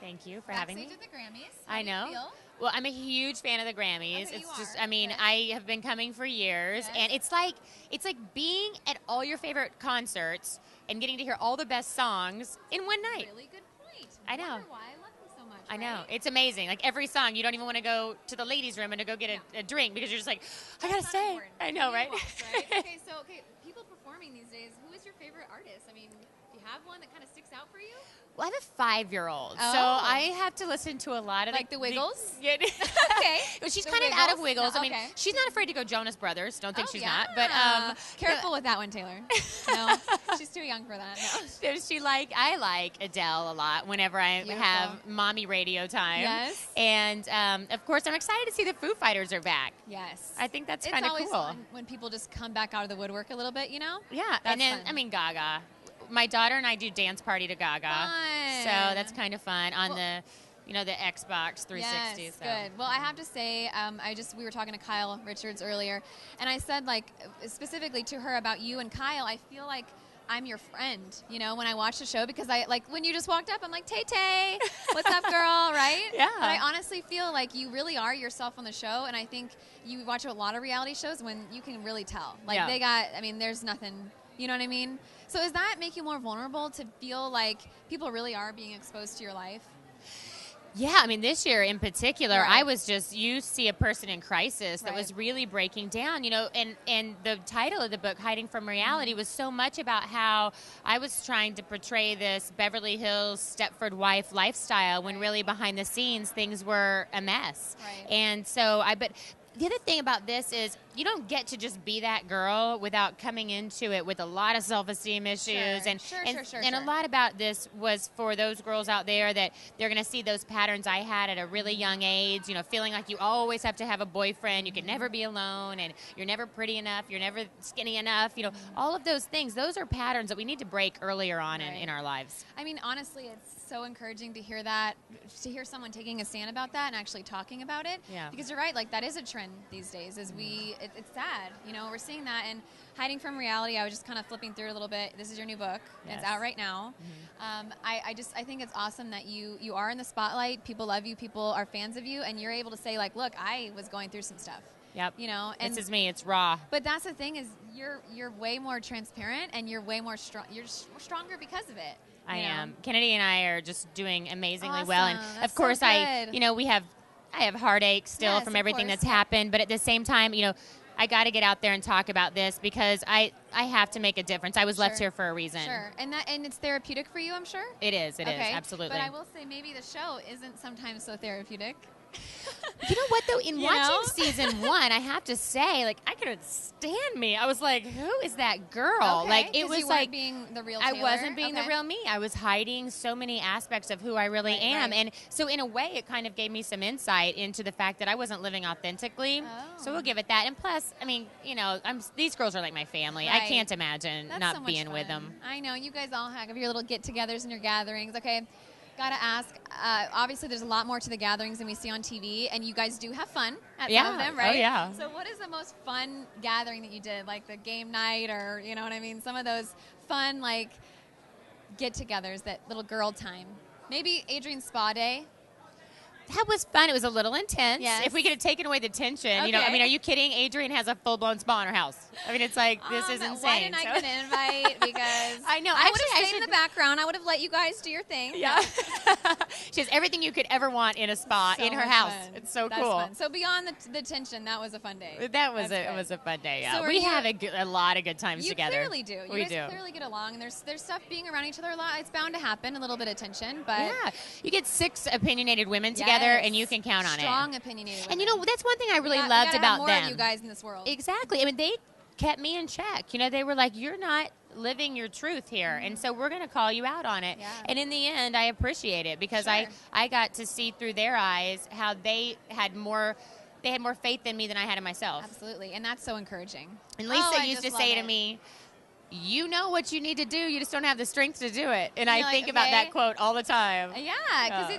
Thank you for having me. Backstage at the Grammys. I know. Do you feel? Well, I'm a huge fan of the Grammys. Okay, It's you just, are. I mean, Good. I have been coming for years, Yes. and it's like being at all your favorite concerts and getting to hear all the best songs in one night. Really good point. I know. Wonder why I love them so much. I know. right? It's amazing. Like every song, you don't even want to go to the ladies' room and to go get a drink because you're just like, I gotta That's not stay. important. I know, Be right? involved, right? Okay, people performing these days, who is your favorite artist? I mean, do you have one that kind of sticks out for you? Well, I have a 5-year-old, so Oh. I have to listen to a lot of Like the Wiggles? Yeah. Okay. Well, she's The kind of out of Wiggles? Wiggles. I mean, Okay. she's not afraid to go Jonas Brothers. Don't think Oh, she's yeah. not. But Careful with that one, Taylor. No, she's too young for that. No. so I like Adele a lot whenever I Beautiful. have mommy radio time. Yes. And of course, I'm excited to see the Foo Fighters are back. Yes. I think that's It's kind of always cool. fun when people just come back out of the woodwork a little bit, you know? Yeah, That's and then fun. I mean Gaga. My daughter and I do dance party to Gaga, Fun. so that's kind of fun on the Xbox 360. Yes, so. good. Well, I have to say, we were talking to Kyle Richards earlier, and I said, like, specifically to her about you and Kyle, I feel like I'm your friend, you know, when I watch the show, because when you just walked up, I'm like, Tay-Tay, what's up, girl, right? Yeah. But I honestly feel like you really are yourself on the show, and I think you watch a lot of reality shows when you can really tell. Like, there's nothing, you know what I mean? So does that make you more vulnerable to feel like people really are being exposed to your life? Yeah, I mean, this year in particular, Right. I was just, you see a person in crisis that Right. was really breaking down, you know, and the title of the book, Hiding from Reality, was so much about how I was trying to portray this Beverly Hills Stepford wife lifestyle when really behind the scenes things were a mess. Right. And so but the other thing about this is you don't get to just be that girl without coming into it with a lot of self-esteem issues. Sure. And a lot about this was for those girls out there that they're going to see those patterns I had at a really young age, you know, feeling like you always have to have a boyfriend, you can never be alone, and you're never pretty enough, you're never skinny enough, you know, all of those things. Those are patterns that we need to break earlier on in our lives. I mean, honestly, it's so encouraging to hear that, to hear someone taking a stand about that and actually talking about it. Yeah. Because you're right, like that is a trend these days. It's sad, you know. We're seeing that, and Hiding from Reality. I was just kind of flipping through a little bit. This is your new book. Yes. It's out right now. I think it's awesome that you are in the spotlight. People love you. People are fans of you, and you're able to say like, look, I was going through some stuff. Yep. You know, and This is me. It's raw. But that's the thing is you're way more transparent, and you're way more strong. You're stronger because of it. I you know? am. Kennedy and I are just doing amazingly Awesome. well. And That's of course, so good. I have heartache still Yes, from of everything course. that's happened. But at the same time, you know, I got to get out there and talk about this because I have to make a difference. I was left Sure. here for a reason. Sure, and it's therapeutic for you, I'm sure. It is. It is. Okay. Absolutely. But I will say maybe the show isn't sometimes so therapeutic. You know what, though? In You watching know? season 1, I have to say, like, I couldn't stand me. I was like, who is that girl? Okay, Like, it 'cause was you like weren't being the real I Taylor? wasn't being the Okay. real me. I was hiding so many aspects of who I really Right, am. right. And so in a way, it kind of gave me some insight into the fact that I wasn't living authentically. Oh. So we'll give it that. And plus, I mean, you know, these girls are like my family. I Right. can't imagine That's not so much being with fun. them. I know. You guys all have your little get-togethers and your gatherings. Okay. Gotta ask, obviously there's a lot more to the gatherings than we see on TV, and you guys do have fun at some of them, Oh, right? yeah. So what is the most fun gathering that you did, like the game night, or, you know what I mean, some of those fun, like, get-togethers, that little girl time? Maybe Adrian's spa day. That was fun. It was a little intense. Yes. If we could have taken away the tension, you know, I Okay. mean, are you kidding? Adrian has a full-blown spa in her house. I mean, it's like, this is insane. Why didn't I get an invite? Because I know. I would Actually, I have stayed in the background. I would have let you guys do your thing. Yeah. She has everything you could ever want in a spa So in her much house. fun. It's so That's cool. fun. So beyond the tension, that was a fun day. That was That's it good. was a fun day. Yeah, So are we you- have a lot of good times You together. clearly do. You we guys do. clearly get along, and there's stuff being around each other a lot. It's bound to happen, a little bit of tension, but Yeah, you get 6 opinionated women together, Yes. and you can count on Strong it. opinionated. And you know, that's one thing I really we loved gotta about have more them. of you guys in this world. Exactly. I mean, they kept me in check. You know, they were like, "You're not living your truth here, and so we're going to call you out on it." Yeah. And in the end, I appreciate it because Sure. I got to see through their eyes how they had more faith in me than I had in myself. Absolutely, and that's so encouraging. And Lisa I used to just say love to it. me, "You know what you need to do. You just don't have the strength to do it." And You're I like, think about okay. that quote all the time. Yeah, because Yeah.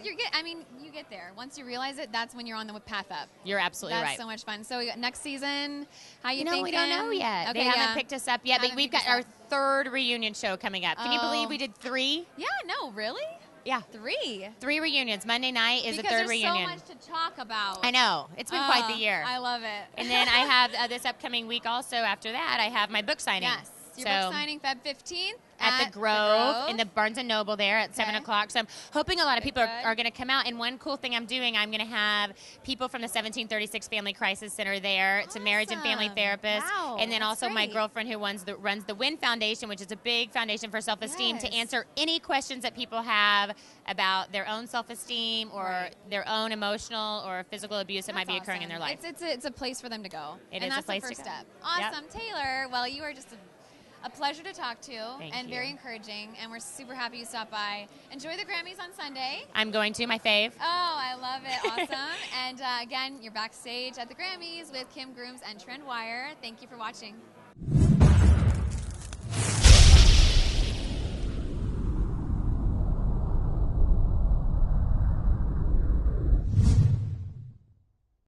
you get there. Once you realize it, that's when you're on the path up. You're absolutely That's right. so much fun. So next season, how you You know, thinking? we don't know yet. Okay, They haven't yeah. picked us up yet, but Haven't we've picked got us our 3rd reunion show coming up. Can you Oh. believe we did 3? Yeah, no, really? Yeah. 3. 3 reunions. Monday night is because the 3rd there's reunion. so much to talk about. I know. It's been quite the year. I love it. And then I have this upcoming week also after that, I have my book signing. Yes. Your book signing Feb 15th at the Grove in the Barnes & Noble there at 7 o'clock. So I'm hoping a lot of people are going to come out. And one cool thing I'm doing, I'm going to have people from the 1736 Family Crisis Center there. It's a marriage and family therapist. Wow, and then also great. my girlfriend who runs the WIN Foundation, which is a big foundation for self-esteem, to answer any questions that people have about their own self-esteem or their own emotional or physical abuse that might be occurring in their life. It's a place for them to go. It and is that's a place the first to go. step. Awesome. Yep. Taylor, well, you are just a pleasure to talk to. Thank and you. Very encouraging, and we're super happy you stopped by. Enjoy the Grammys on Sunday. I'm going to, my fave. Oh, I love it. Awesome. And again, you're backstage at the Grammys with Kim Grooms and Trend Wire. Thank you for watching.